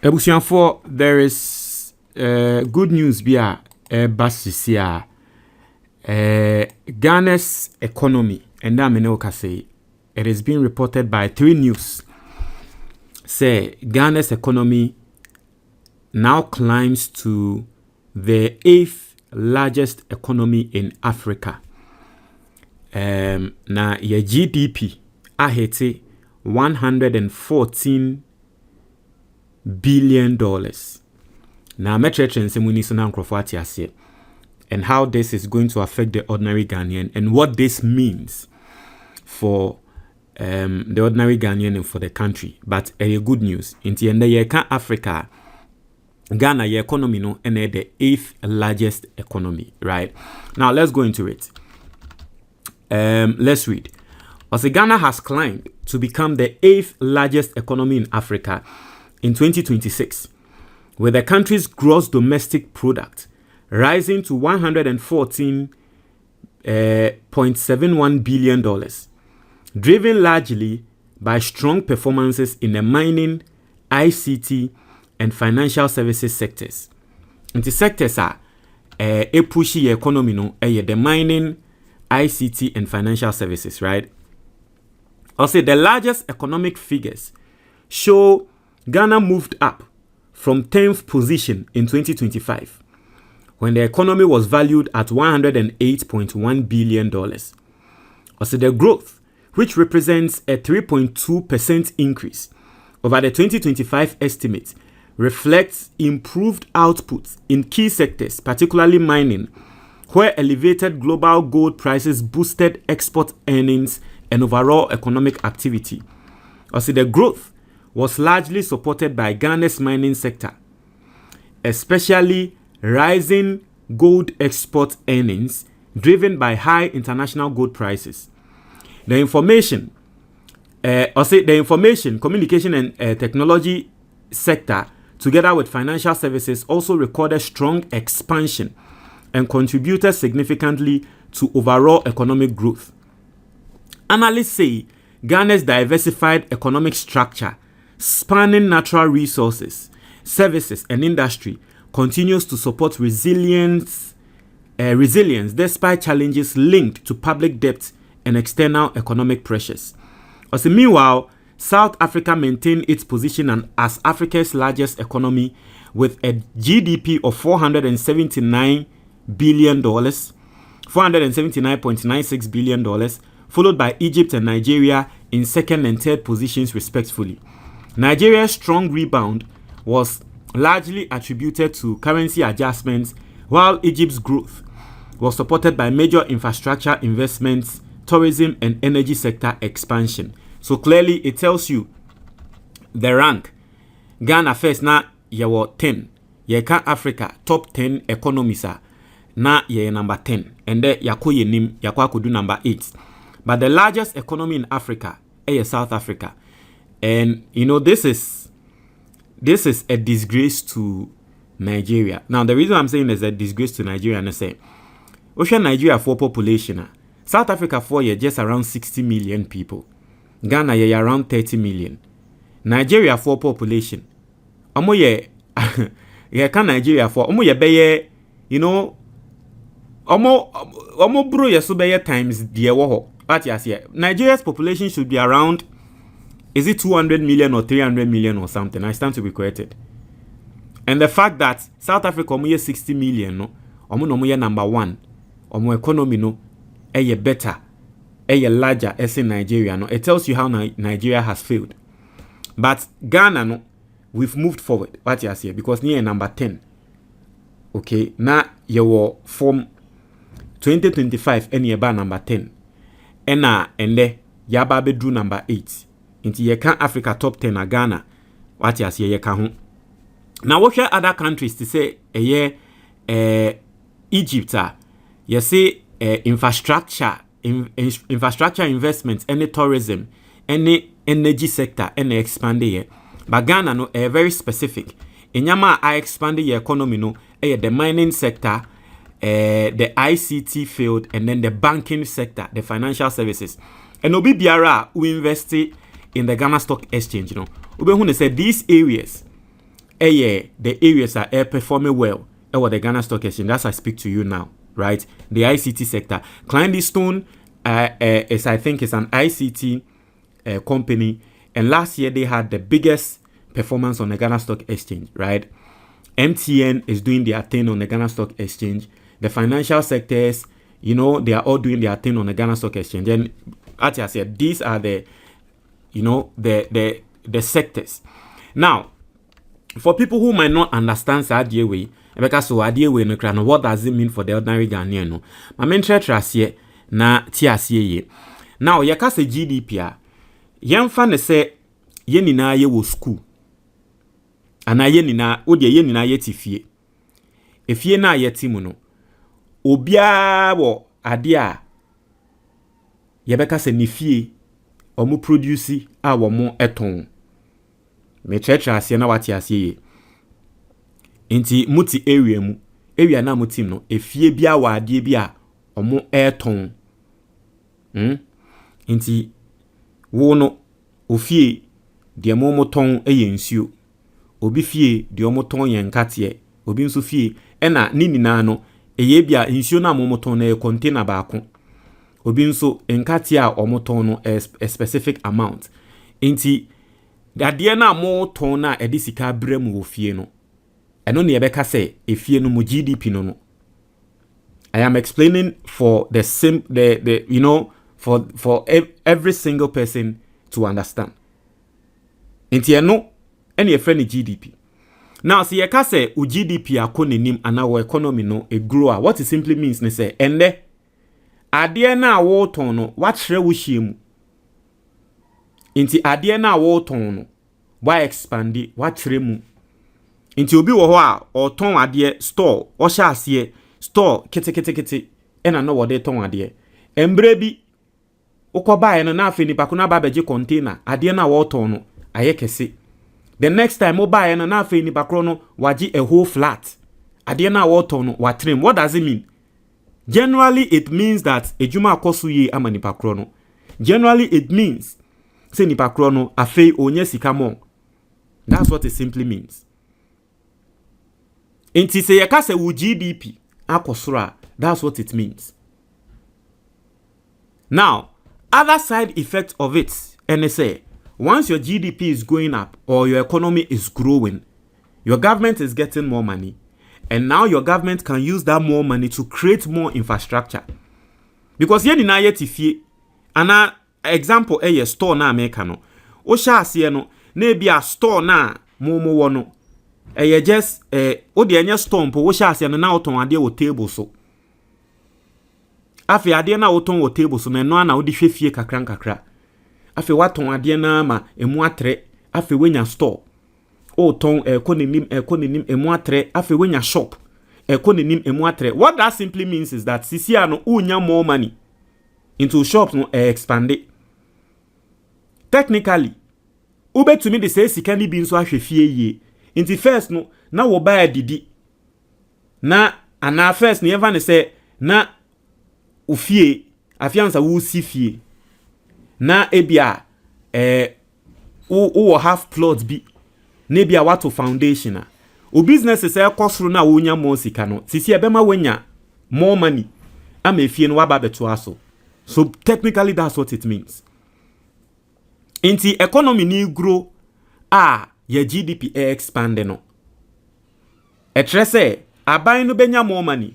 Ebusianfo, there is good news bia basisia Ghana's economy, and that say it is being reported by 3 News. Say Ghana's economy now climbs to the 8th largest economy in Africa. Na your GDP ahete $114 billion. Now and how this is going to affect the ordinary Ghanaian and what this means for the ordinary Ghanaian and for the country. But good news. In the end of Africa, Ghana your economy no and the 8th largest economy, right? Now let's go into it. Let's read. As Ghana has climbed to become the 8th largest economy in Africa in 2026, with the country's gross domestic product rising to $114.71 billion, driven largely by strong performances in the mining, ICT, and financial services sectors. And the sectors are pushing the economy, the mining, ICT, and financial services, right? Also, the largest economic figures show Ghana moved up from 10th position in 2025, when the economy was valued at $108.1 billion. Also, the growth, which represents a 3.2% increase over the 2025 estimate, reflects improved output in key sectors, particularly mining, where elevated global gold prices boosted export earnings and overall economic activity. Also, the growth was largely supported by Ghana's mining sector, especially rising gold export earnings driven by high international gold prices. The information, communication and technology sector, together with financial services, also recorded strong expansion and contributed significantly to overall economic growth. Analysts say Ghana's diversified economic structure, spanning natural resources, services, and industry, continues to support resilience despite challenges linked to public debt and external economic pressures. Also, meanwhile, South Africa maintained its position as Africa's largest economy with a GDP of $479 billion, $479.96 billion, followed by Egypt and Nigeria in second and third positions respectively. Nigeria's strong rebound was largely attributed to currency adjustments, while Egypt's growth was supported by major infrastructure investments, tourism, and energy sector expansion. So clearly it tells you the rank. Ghana first na yewo 10. Yeka Africa top 10 economies na ye number 10. And then yako yenim yako akudu number 8. But the largest economy in Africa is South Africa. And you know this is a disgrace to Nigeria. Now the reason I'm saying is a disgrace to Nigeria and I say Ocean Nigeria for population. South Africa for just around 60 million people. Ghana ye around 30 million. Nigeria for population. Omo ye can Nigeria for omo ye beye, you know, omo bro ye so beye times the wo. What you say? Nigeria's population should be around, is it 200 million or 300 million or something? I stand to be corrected. And the fact that South Africa omo ye 60 million no, omo ye number 1. Omo economy no ye better. Larger as in Nigeria, no, it tells you how Nigeria has failed. But Ghana, no, we've moved forward. What you say? Because near number 10. Okay, now you were from 2025 and you number 10. And there yaba do number 8. Into ye can Africa top 10 a Ghana. What you say? Ye can. Now what are other countries to say? Egypt. You say infrastructure investments, any tourism, any energy sector, any expand here. But Ghana no very specific. In Yama I expanded your economy no the mining sector, the ICT field, and then the banking sector, the financial services. And Obi Biara who invested in the Ghana Stock Exchange, you know. Ube who said these areas the areas are performing well the Ghana Stock Exchange. As I speak to you now, right? The ICT sector. Stone is, I think, is an ICT company, and last year they had the biggest performance on the Ghana Stock Exchange, right? MTN is doing their thing on the Ghana Stock Exchange. The financial sectors, they are all doing their thing on the Ghana Stock Exchange. And as I said, these are the sectors. Now, for people who might not understand that way, because what does it mean for the ordinary Ghanaian? No, my main trust here na TRCA. Now, you can say GDP. You can say ye nina ye wo school. Ana ye nina ye nina ye tifie. If ye na ye timuno, obia wo adia. Ye beka se nifie omu produce a wo mo eton. Me trust na wati asiye. Inti muti area na mutim no efie bia wa adie bia omo eton. Inti wo no ofie de mo ton eye nsuo. Obi fie de omo ton ye nkate, obi nso fie ena ni nyina no eye bia nsuo na mo ton na e container baako. Obi nso nkate a omo ton no a specific amount. Inti dadie na mo ton na edi sika brem wo fie no. Eno ne yebeka say efie no mo GDP no. I am explaining for for every single person to understand. Inti eno any friend GDP. Now see yeka say u GDP akonenim ana wo economy no e grow. What it simply means ne say ende ade na wo ton no what hre wo hiemu. Inti ade na wo ton no wa expand what hre mu. Inti obi wo ho a oton ade store o sha ase store kete ena no wo de ton ade embre bi ukobae no na afi nipa ko na ba beje container ade na wo ton no aye kese. The next time obae no na afi nipa kro no waji a whole flat ade na wo ton no wa trim. What does it mean? Generally it means that ejuma akoso ye ama nipa kro no. Generally it means say nipa kro no afi onye sika mo. That's what it simply means. Inti se yeka se u GDP akosura, that's what it means. Now, other side effect of it, and they say, once your GDP is going up or your economy is growing, your government is getting more money, and now your government can use that more money to create more infrastructure. Because here na yet ifie, ana example a store na America no, o sha ase no, na be a store na mo wono. Just o de anya store mpo wo sha ase no na oton ade wo table so. Afi ade na oton wo table so na no na wo de hwefie kakra. Afi waton ade na ma emu atre, afi wenya store. O ton ekonenim emu atre, afi wenya shop. Ekonenim emu atre. What that simply means is that sisia no unya more money into shops no expand it. Technically, ube to me the say sika ni bi nso ahwefie ye. Inti first no na wo ba didi na ana first ni ever ne say na ufie afiansa wo si fie na ebia wo half plot bi na ebia wato foundation a o business say kosoro na wo nya mo sika no sisi ebe ma wenya more money ama efie no waba beto aso. So technically that's what it means. Inti economy ni grow your GDP expand no. Etrese aban no benya more money.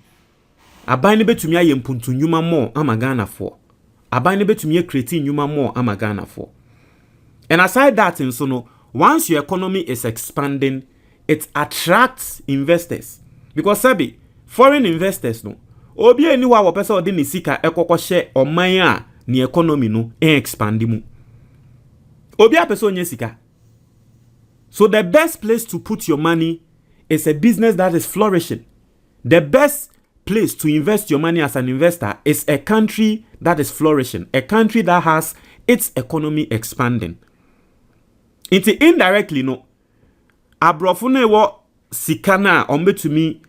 Aban no betumi aye mpuntu nyuma more ama Ghana for. Aban no betumi create nyuma more ama Ghana for. And aside that so no, once your economy is expanding, it attracts investors. Because sabi foreign investors no. Obi eni wa wo pese odi ni sika ekokọ share oman a ni economy no expand mu. Obi a pese onye sika. So the best place to put your money is a business that is flourishing. The best place to invest your money as an investor is a country that is flourishing, a country that has its economy expanding. Indirectly, no. Abrofo no wo sika na ombetumi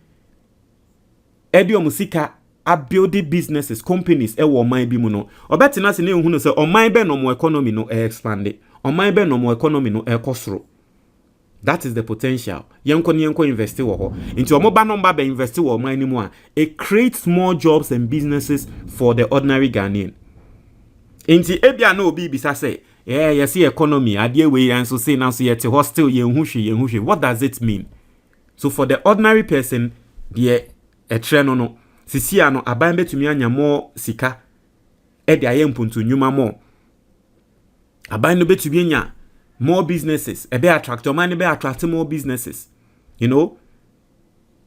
edi omusika a building businesses, companies ewo man bi mu no. Obetina se ne hu no se oman be no mo economy no expand. Oman be no mo economy no ekosoro. That is the potential. Yenko invest wo. Into a mobile number be invest wo anymore. It creates more jobs and businesses for the ordinary Ghanaian. Into ebia no be bisa say, yeah, you see economy, adie we and so say now so yet hostel yenhushi. What does it mean? So for the ordinary person, the trend no. Sisi ano aban betumi anya more sika. Edi ayempuntu nyuma more. Aban no betumi anya more businesses. Ebe attract your money, be attract more businesses. You know,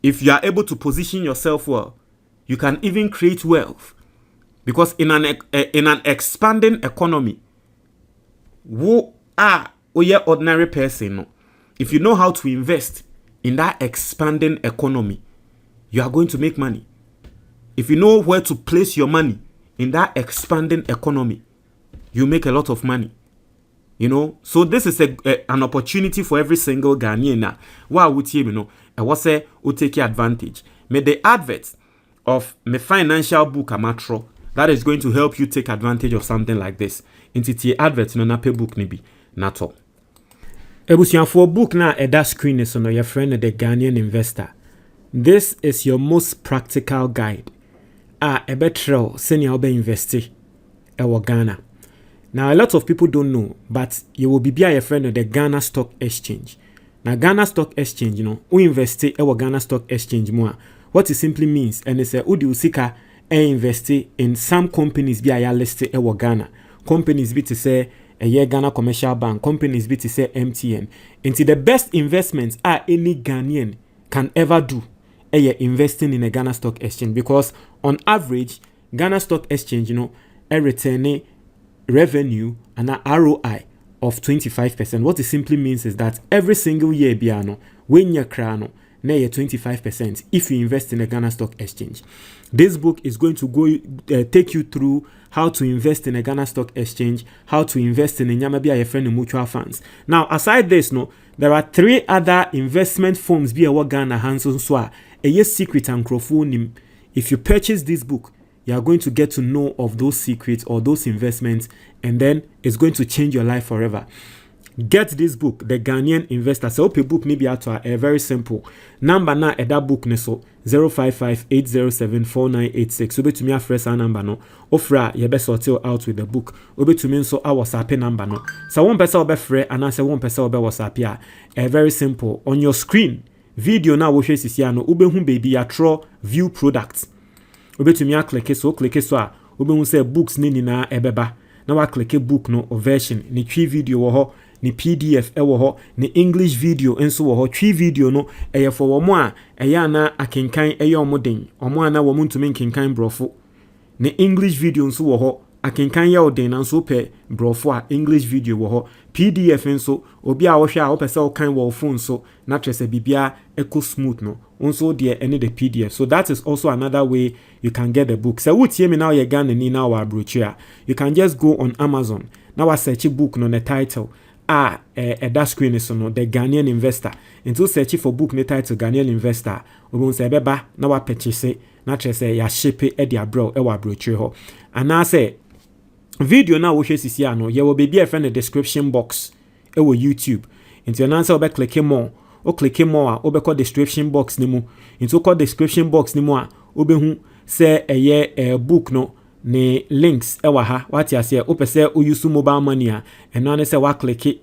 if you are able to position yourself well, you can even create wealth. Because in an expanding economy, who are your ordinary person? If you know how to invest in that expanding economy, you are going to make money. If you know where to place your money in that expanding economy, you make a lot of money. You know, so this is an opportunity for every single Ghanaian now. Why would you know? I was say will take advantage. May the adverts of my financial book amatro that is going to help you take advantage of something like this. Into the adverts no na pay book ni bi nato. Ebusian for book na that screen is on your friend the Ghanaian investor. This is your most practical guide. Ebetro senior be investi ewo Ghana. Now, a lot of people don't know, but you will be a friend of the Ghana Stock Exchange. Now, Ghana Stock Exchange, you know, we invest in Ghana Stock Exchange more. What it simply means, and it's a Udi Usika invest in some companies be a listed in Ghana. Companies be to say a year Ghana Commercial Bank, companies be to say MTN. And the best investments are any Ghanaian can ever do. Investing in a Ghana Stock Exchange, because on average, Ghana Stock Exchange, you know, return revenue and an ROI of 25%. What it simply means is that every single year, biano, when you crano, na 25% if you invest in a Ghana Stock Exchange. This book is going to go take you through how to invest in a Ghana Stock Exchange, how to invest in a Nyamabia your friend mutual funds. Now, aside this, no, there are 3 other investment firms be a Ghana Hanson Swa, a yes secret and crowdfunding. If you purchase this book, you are going to get to know of those secrets or those investments, and then it's going to change your life forever. Get this book, The Ghanaian Investor. So, open book maybe at a very simple number na that book neso 055-807-4986. Obe to me a fresh number no. Ofra ye best sort out with the book. Obe to me so our WhatsApp number no. So one person obe free and answer one person obe WhatsApp ya. Very simple. On your screen, video na wo hwe sisia no. Obe hu baby ya draw view products. Obetumi a click so obehu say books ni na ebeba na wa click book no version ni twi video wo ho ni PDF wo ho ni English video enso wo ho twi video no eye for wo mo a eye na akenkan eye omoden omo ana wo ntumi nkenkan brofo ni English video enso wo ho akenkan ye oden na nso pe brofo a English video wo ho PDF enso obi a wo hwe a wo pese wo kan wo phone so na trese bibia eco smooth no also there any the PDF. So that is also another way you can get the book. So what me now you Ghana ni now our brochure. You can just go on Amazon. Now I search a book no the title. That screen is no the Ghanaian Investor. And to search for book the title Ghanaian Investor. We won't say beba now I purchase it. Na say ya ship it dia bro our brochure ho. And now say video now we see no you will be a friend the description box. Our YouTube. Into your answer click more. O click more o be call description box ni mu into call description box ni mu a o be hu say a book no ne links e wa ha what ya say o pese o use mobile money a eno ne say wa click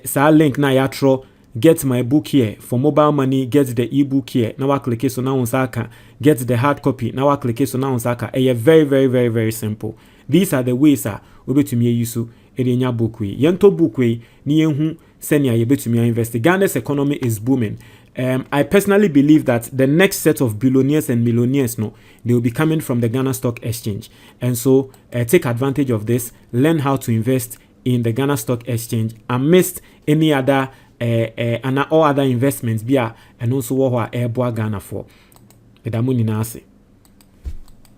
sa link na ya tro get my book here for mobile money, get the ebook here na wa click so na on saka get the hard copy na wa click so na on saka very very simple. These are the ways obetumi use enya book we yento book we ni ehu senior yebetumi invest. Ghana's economy is booming. I personally believe that the next set of billionaires and millionaires, no, they will be coming from the Ghana Stock Exchange. And so take advantage of this. Learn how to invest in the Ghana Stock Exchange amidst any other and all other investments. And also what Ghana for.